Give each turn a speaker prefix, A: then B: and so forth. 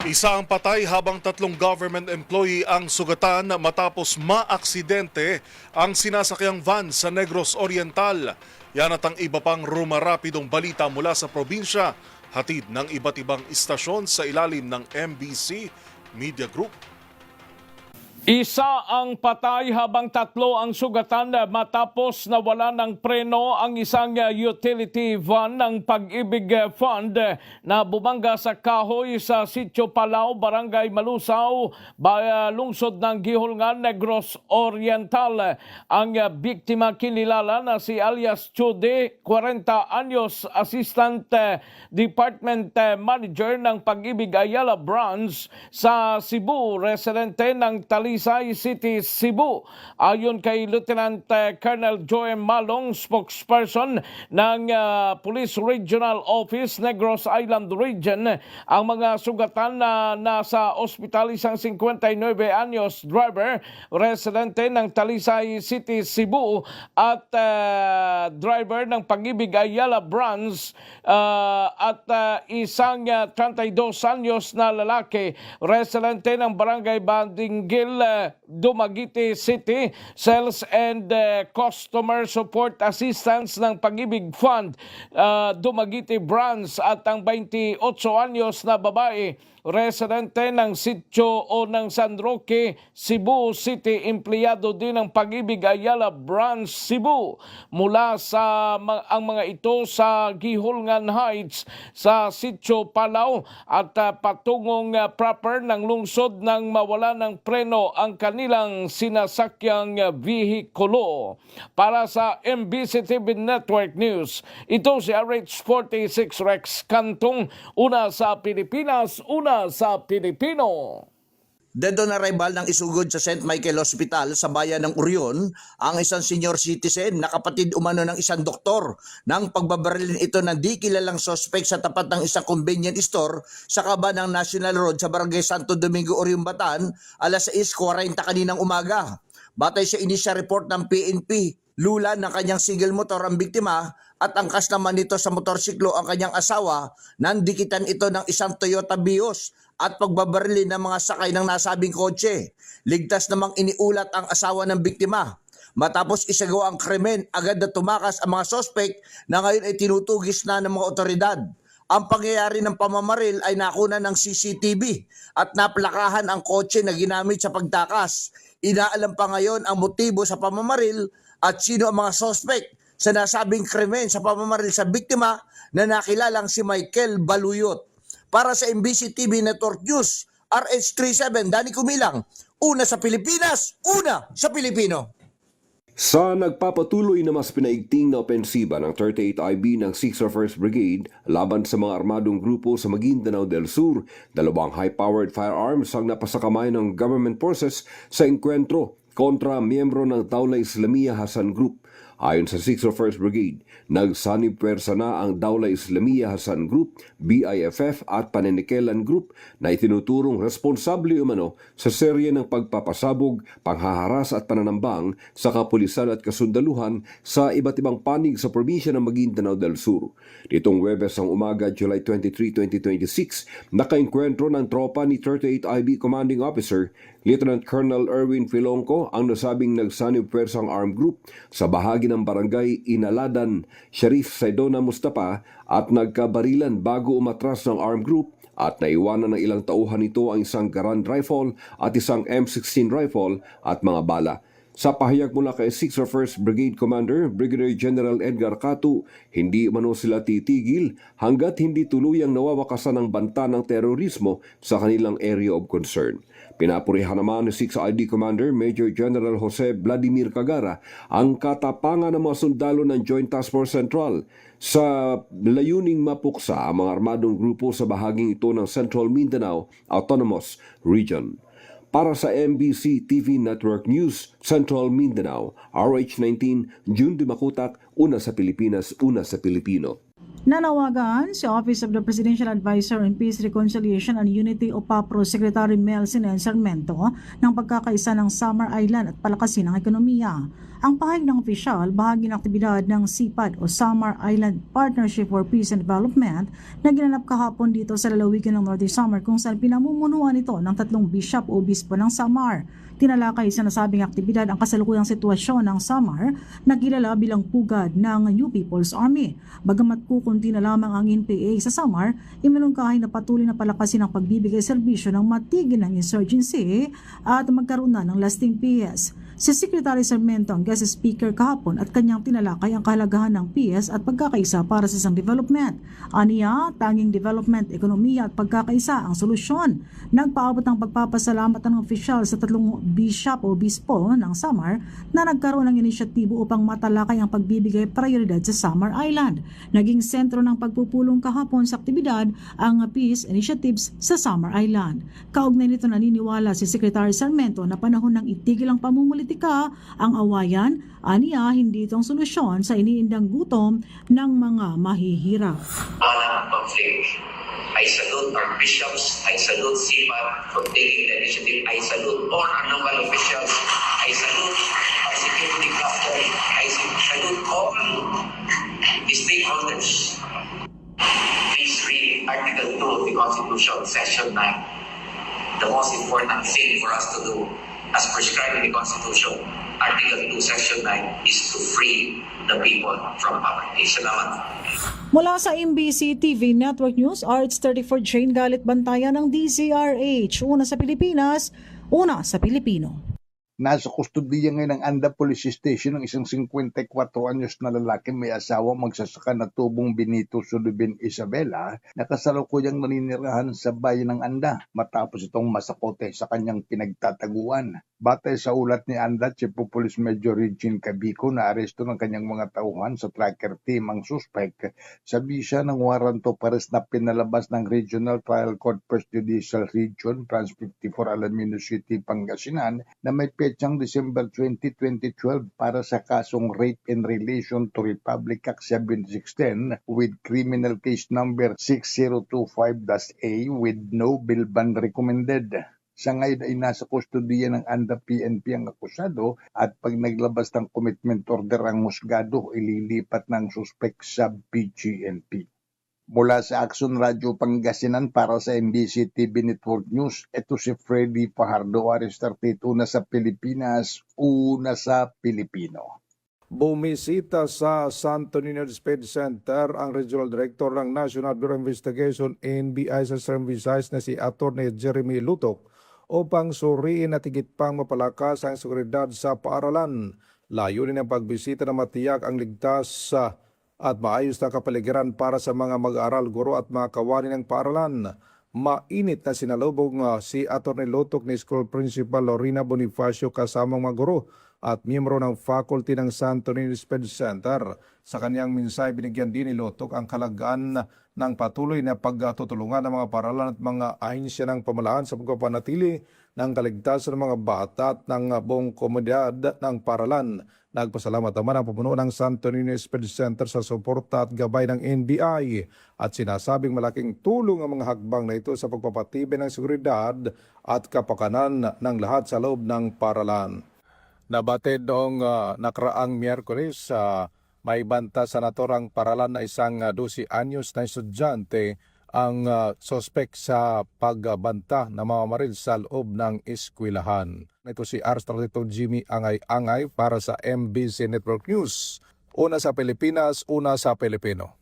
A: Isa ang patay habang 3 government employee ang sugatan matapos maaksidente ang sinasakyang van sa Negros Oriental. Yan at ang iba pang rumarapidong balita mula sa probinsya, hatid ng iba't ibang istasyon sa ilalim ng MBC Media Group.
B: Isa ang patay habang 3 ang sugatan matapos nawala ng preno ang isang utility van ng Pag-ibig Fund na bumangga sa kahoy sa Sitio Palao, Barangay Malusaw, lungsod ng Gihulngan, Negros Oriental. Ang biktima kinilala na si alias Chude, 40 anyos, Assistant Department Manager ng Pag-ibig Ayala Branch sa Cebu, residente ng Talisay City, Cebu. Ayon kay Lieutenant Colonel Joe Malong, spokesperson ng Police Regional Office, Negros Island Region, ang mga sugatan na nasa ospital, isang 59 anyos driver, residente ng Talisay City, Cebu, at driver ng Pag-ibig Ayala Branch, at isang 32 anyos na lalaki, residente ng Barangay Bandinggil, Dumaguete City. Sales and Customer Support Assistance ng Pag-ibig Fund, Dumaguete Branch, at ang 28 anyos na babae, residente ng Sitio o ng San Roque, Cebu City, empleyado din ng Pag-ibig Ayala Branch, Cebu. Mula sa ang mga ito sa Gihulngan Heights sa Sitio Palao at patungong proper ng lungsod nang mawala ng preno ang kanilang sinasakyang vehikulo. Para sa MBC TV Network News, ito si RH46 Rex Cantong, una sa Pilipinas, una sa Pilipino.
C: Dead on arrival ng isugod sa St. Michael Hospital sa bayan ng Urion ang isang senior citizen na kapatid umano ng isang doktor nang pagbabarilin ito ng di kilalang sospek sa tapat ng isang convenience store sa kaba ng National Road sa Barangay Santo Domingo, Urion, Batan, alas 6:40 kaninang umaga. Batay sa initial report ng PNP, lula ng kanyang single motor ang biktima at angkas naman nito sa motorsiklo ang kanyang asawa nang dikitan ito ng isang Toyota Vios at pagbabarili ng mga sakay ng nasabing kotse. Ligtas namang iniulat ang asawa ng biktima. Matapos isagawa ang krimen, agad na tumakas ang mga sospek na ngayon ay tinutugis na ng mga otoridad. Ang pangyayari ng pamamaril ay nakuna ng CCTV at naplakahan ang kotse na ginamit sa pagtakas. Inaalam pa ngayon ang motibo sa pamamaril at sino ang mga sospek sa nasabing krimen sa pamamaril sa biktima na nakilalang si Michael Baluyot. Para sa MBC TV Network News, RH37, Danny Kumilang, una sa Pilipinas, una sa Pilipino.
D: Sa nagpapatuloy na mas pinaigting na opensiba ng 38 IB ng 601st Brigade laban sa mga armadong grupo sa Maguindanao del Sur, 2 high-powered firearms ang napasakamay ng government forces sa engkwentro kontra miyembro ng Dawla Islamiyah Hasan Group. Ayon sa 601st Brigade, nagsanib pwersa na ang Dawla Islamiyah Hasan Group, BIFF at Panenikelan Group na itinuturong responsable umano sa serye ng pagpapasabog, panghaharas at pananambang sa kapulisan at kasundaluhan sa iba't ibang panig sa probinsya ng Maguindanao del Sur. Nitong Huwebes ang umaga, July 23, 2026, nakaengkwentro ng tropa ni 38 IB Commanding Officer Lieutenant Colonel Erwin Filonco ang nasabing nagsanib pwersang armed group sa bahagi ng barangay Inaladan, Sharif Saidona Mustafa at nagkabarilan bago umatras ng armed group at naiwanan ng ilang tauhan nito ang isang Garand rifle at isang M16 rifle at mga bala. Sa pahayag mula kay 601st Brigade Commander Brigadier General Edgar Catu, hindi umano sila titigil hanggat hindi tuluyang nawawakasan ng banta ng terorismo sa kanilang area of concern. Pinapurihan naman ni 6ID Commander Major General Jose Vladimir Cagara ang katapangan ng mga sundalo ng Joint Task Force Central sa layuning mapuksa ang mga armadong grupo sa bahaging ito ng Central Mindanao Autonomous Region. Para sa MBC TV Network News, Central Mindanao, RH19, June Dumakutak, una sa Pilipinas, una sa Pilipino.
E: Nanawagan si Office of the Presidential Advisor on Peace, Reconciliation and Unity o PAPRO Secretary Mel Sinel Sarmiento ng pagkakaisa ng Samar Island at palakasin ang ekonomiya. Ang pahayag ng opisyal, bahagi ng aktibidad ng SIPAD o Samar Island Partnership for Peace and Development na ginanap kahapon dito sa lalawigan ng Northern Samar kung saan pinamumunuan ito ng 3 bishop o obispo ng Samar. Tinalakay sa nasabing aktibidad ang kasalukuyang sitwasyon ng Samar na kilala bilang pugad ng New People's Army. Bagamat kukunti na lamang ang NPA sa Samar, iminungkahi na patuloy na palakasin ang pagbibigay serbisyo ng matigil ng insurgency at magkaroon na ng lasting peace. Si Secretary Sarmiento ang guest speaker kahapon at kanyang tinalakay ang kahalagahan ng peace at pagkakaisa para sa isang development. Aniya, tanging development, ekonomiya at pagkakaisa ang solusyon. Nagpaabot ng pagpapasalamat ng opisyal sa 3 bishop o bispo ng Samar na nagkaroon ng inisyatibo upang matalakay ang pagbibigay prioridad sa Samar Island. Naging sentro ng pagpupulong kahapon sa aktibidad ang peace initiatives sa Samar Island. Kaugnay nito naniniwala si Secretary Sarmiento na panahon ng itigil ang pamumulitika, ang awayan, aniya hindi itong solusyon sa iniindang gutom ng mga mahihirap.
F: Walang conflict. I salute our bishops. I salute SIPAD for taking the initiative. I salute all our local officials. I salute our security cluster. I salute all the stakeholders. Please read Article 2 of the Constitution, Section 9. The most important thing for us to do, as prescribed in the Constitution, Article 2, Section 9, is to free the people from poverty. Salamat.
E: Mula sa MBC TV Network News, RH34 Jane Galit Bantayan ng DZRH. Una sa Pilipinas, una sa Pilipino.
G: Nasa kustodiya ngayon ng Anda Police Station ng isang 54 anyos na lalaki may asawa magsasaka na tubong Benito Sulubin Isabela na kasalukuyang naninirahan sa bayan ng Anda matapos itong masakote sa kanyang pinagtataguan. Batay sa ulat ni Anda, Chief of Police Major Regine Cabico na aresto ng kanyang mga tauhan sa tracker team ang suspect sa bisa ng warrant of arrest na pinalabas ng Regional Trial Court First Judicial Region, Trans 54 Alaminos City, Pangasinan na may petsang December 20, 2012 para sa kasong rape in relation to Republic Act 7610 with criminal case number 6025-A with no bail bond recommended. Sa ngayon ay nasa kustodiya ng Anda PNP ang akusado at pag naglabas ng commitment order ang husgado, ililipat ng suspect sa BGNP. Mula sa Action Radio Pangasinan para sa MBC TV Network News, ito si Freddy Fajardo, RH34, una sa Pilipinas, una sa Pilipino.
H: Bumisita sa Santo Niño Sped Center ang Regional Director ng National Bureau of Investigation NBI sa Southern Visayas na si Atty. Jeremy Lutok upang suriin at higit pang mapalakas ang seguridad sa paaralan. Layunin ang pagbisita na matiyak ang ligtas at maayos na kapaligiran para sa mga mag-aaral, guro at mga kawani ng paaralan. Mainit na sinalubong si Atty. Lutok ni School Principal Lorena Bonifacio kasamang mga guro at miyembro ng faculty ng Santo Niño Sped Center. Sa kanyang minsay, binigyan din ni Lutok ang kalagaan ng patuloy na pagtutulungan ng mga paaralan at mga ahensya ng pamahalaan sa pagpapanatili ng kaligtasan ng mga bata at ng buong komunidad ng paaralan. Nagpasalamat naman ang pamuno ng Santo Niño Sped Center sa suporta at gabay ng NBI at sinasabing malaking tulong ang mga hakbang na ito sa pagpapatibay ng seguridad at kapakanan ng lahat sa loob ng paaralan. Nabatid noong nakaraang Miyerkules, may banta sa naturang paaralan na isang 12 anyos na estudyante ang sospek sa pagbanta na mamamaril sa loob ng eskwelahan. Ito si RH34 Jimmy Angay-Angay para sa MBC Network News. Una sa Pilipinas, una sa Pilipino.